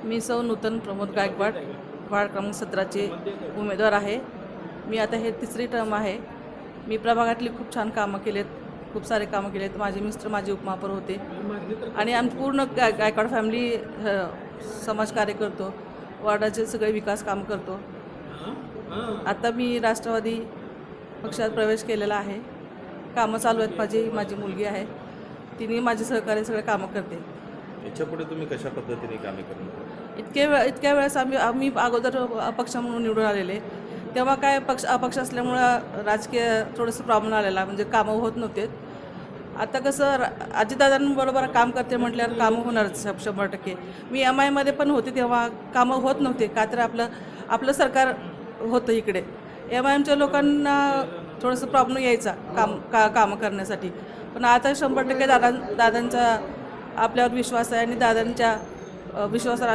मी सौ नूतन प्रमोद गायकवाड वार्ड क्रमांक 17चे उमेदवार आहे। मी आता हे तिसरी टर्म आहे। मी प्रभागातली खूप छान कामं केलेत, खूप सारे कामं केलेत। माझे मिस्टर माझे उपमहापौर होते आणि आम्ही पूर्ण गायकवाड फॅमिली समाजकार्य करतो, वार्डाचे सगळे विकास काम करतो। आता मी राष्ट्रवादी पक्षात प्रवेश केलेला आहे। कामं चालू आहेत। माझी मुलगी आहे, तिने माझे सहकार्य सगळे कामं करते। याच्यापुढे तुम्ही कशा पद्धतीने कामे करणार? इतक्या वेळेस आम्ही अगोदर अपक्ष म्हणून निवडून आलेले, तेव्हा काय अपक्ष असल्यामुळं राजकीय थोडंसं प्रॉब्लेम आलेला, म्हणजे कामं होत नव्हते। आता कसं अजितदादांबरोबर काम करते म्हटल्यावर कामं होणारच 100%। मी MIमध्ये पण होते तेव्हा कामं होत नव्हते, का तर आपलं सरकार होतं इकडे। MIMच्या लोकांना थोडंसं प्रॉब्लेम यायचा कामं करण्यासाठी, पण आता 100% दादांचा आपल्यावर विश्वास आहे आणि दादांच्या विश्वासाला